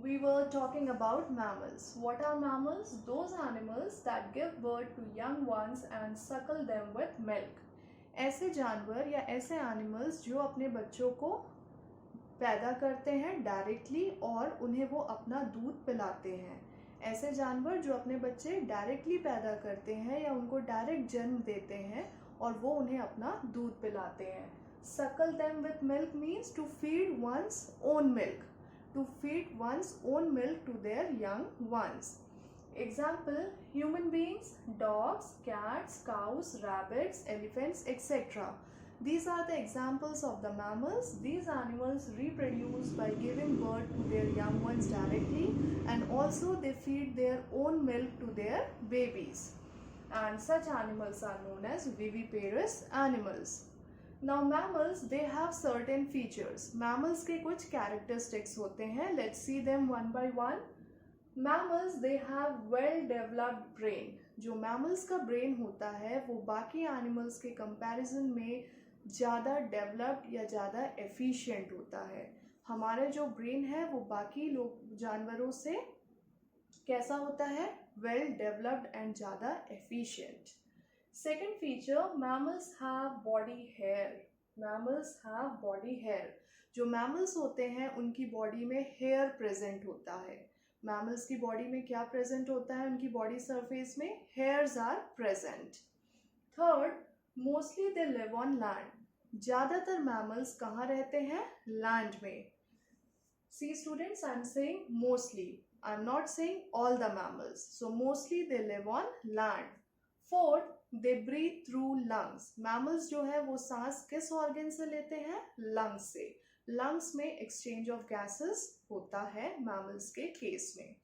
we were talking about mammals. What are mammals? Those animals that give birth to young ones and suckle them with milk. ऐसे जानवर या ऐसे animals जो अपने बच्चों को पैदा करते हैं डायरेक्टली और उन्हें वो अपना दूध पिलाते हैं. ऐसे जानवर जो अपने बच्चे डायरेक्टली पैदा करते हैं या उनको डायरेक्ट जन्म देते हैं और वो उन्हें अपना दूध पिलाते हैं. Suckle them with milk means to feed one's own milk. To feed one's own milk to their young ones. Example, human beings, dogs, cats, cows, rabbits, elephants, etc. These are the examples of the mammals. These animals reproduce by giving birth to their young ones directly, and also they feed their own milk to their babies. And such animals are known as viviparous animals. Now mammals, they have certain features. Mammals के कुछ characteristics होते हैं. Let's see them one by one. Mammals, they have well developed brain. जो mammals का brain होता है वो बाकी animals के comparison में ज़्यादा developed या ज़्यादा efficient होता है. हमारा जो brain है वो बाकी लोग जानवरों से कैसा होता है? Well developed and ज़्यादा efficient. Second feature, mammals have body hair. Mammals have body hair. जो mammals होते हैं उनकी body में hair present होता है. Mammals की body में क्या present होता है? उनकी body surface में hairs are present. Third, mostly they live on land. ज़्यादातर mammals कहाँ रहते हैं? Land में. See students, I'm saying mostly. I'm not saying all the mammals. So mostly they live on land. Fourth, they breathe through lungs. Mammals जो है वो सांस किस organ से लेते हैं? Lungs से. Lungs में exchange of gases होता है mammals के case में.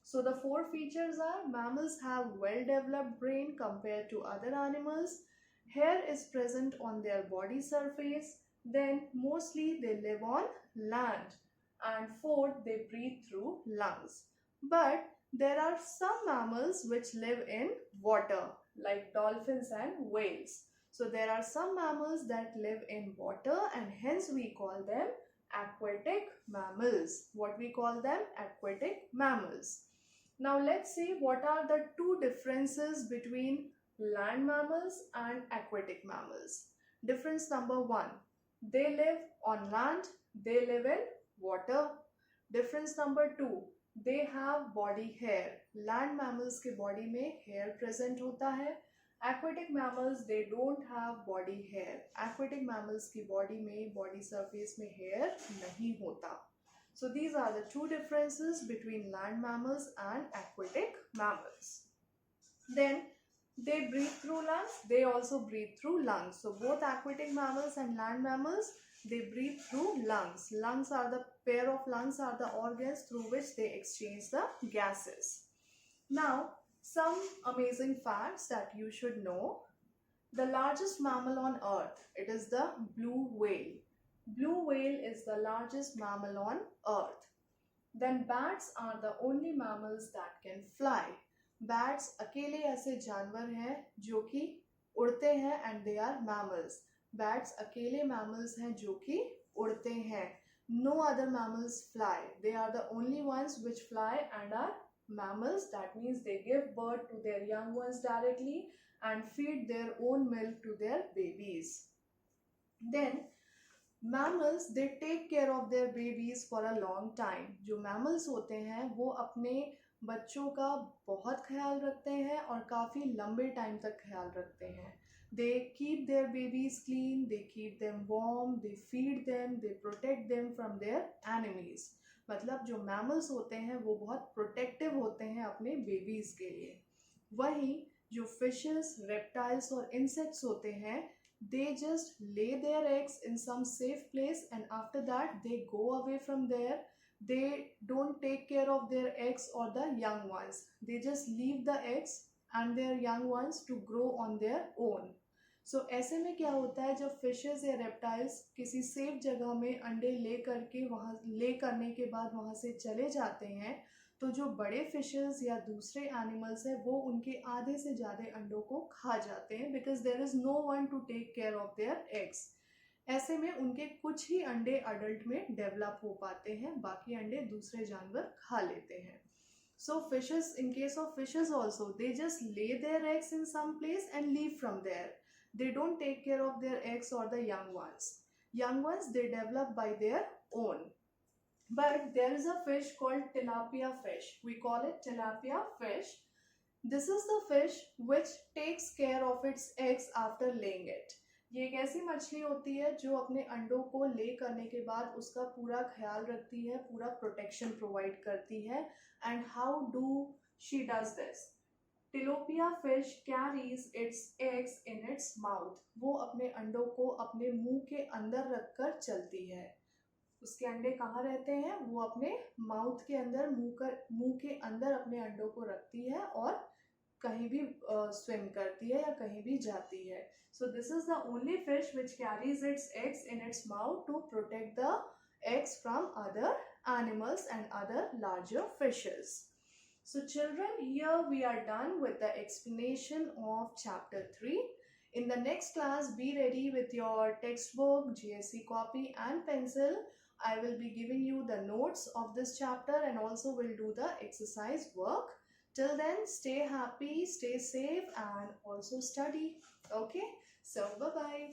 So the four features are: mammals have well developed brain compared to other animals, hair is present on their body surface, then mostly they live on land, and fourth, they breathe through lungs. But there are some mammals which live in water, like dolphins and whales. So there are some mammals that live in water, and hence we call them aquatic mammals. What we call them? Aquatic mammals. Now let's see what are the two differences between land mammals and aquatic mammals. Difference number one, they live on land, they live in water. Difference number two, they have body hair. Land mammals के body में hair present होता है. Aquatic mammals, they don't have body hair. Aquatic mammals की body में, body surface में hair नहीं होता. So these are the two differences between land mammals and aquatic mammals. Then they breathe through lungs, they also breathe through lungs. So both aquatic mammals and land mammals, they breathe through lungs. Lungs are the pair of lungs are the organs through which they exchange the gases. Now, some amazing facts that you should know. The largest mammal on earth, it is the blue whale. Blue whale is the largest mammal on earth. Then bats are the only mammals that can fly. Bats अकेले ऐसे जानवर हैं जो कि उड़ते हैं and they are mammals. Bats अकेले mammals हैं जो कि उड़ते हैं. No other mammals fly. They are the only ones which fly and are mammals. That means they give birth to their young ones directly and feed their own milk to their babies. Then mammals, they take care of their babies for a long time. जो mammals होते हैं वो अपने बच्चों का बहुत ख्याल रखते हैं और काफ़ी लंबे टाइम तक ख्याल रखते हैं. They keep their babies clean, they keep them warm, they feed them, they protect them from their enemies. मतलब जो mammals होते हैं वो बहुत protective होते हैं अपने babies के लिए. वहीं जो fishes, reptiles और insects होते हैं, they just lay their eggs in some safe place and after that they go away from there. They don't take care of their eggs or the young ones. They just leave the eggs and their young ones to grow on their own. So ऐसे में क्या होता है, जब fishes या reptiles किसी safe जगह में अंडे ले करके वहाँ ले करने के बाद वहाँ से चले जाते हैं तो जो बड़े फिशेस या दूसरे एनिमल्स हैं वो उनके आधे से ज़्यादा अंडों को खा जाते हैं because there is no one to take care of their eggs. ऐसे में उनके कुछ ही अंडे अडल्ट में डेवलप हो पाते हैं, बाकी अंडे दूसरे जानवर खा लेते हैं. So fishes, in case of fishes also, they just lay their eggs in some place and leave from there. They don't take care of their eggs or the young ones. Young ones, they develop by their own. But there is a fish called tilapia fish. We call it tilapia fish. This is the fish which takes care of its eggs after laying it. ये एक ऐसी मछली होती है जो अपने अंडों को ले करने के बाद उसका पूरा ख्याल रखती है, पूरा प्रोटेक्शन प्रोवाइड करती है. And how do she does this? Tilapia fish carries its eggs in its mouth. वो अपने अंडों को अपने मुंह के अंदर रखकर चलती है. उसके अंडे कहाँ रहते हैं? वो अपने माउथ के अंदर, मुंह के अंदर अपने अंडों को रखती है और कहीं भी स्विम करती है या कहीं भी जाती है. So this is the only fish which carries its eggs in its mouth to protect the eggs from other animals and other larger fishes. So children, here we are done with the explanation of chapter 3. In the next class, be ready with your textbook, GSC copy and pencil. I will be giving you the notes of this chapter and also will do the exercise work. Till then, stay happy, stay safe and also study. Okay, so bye bye.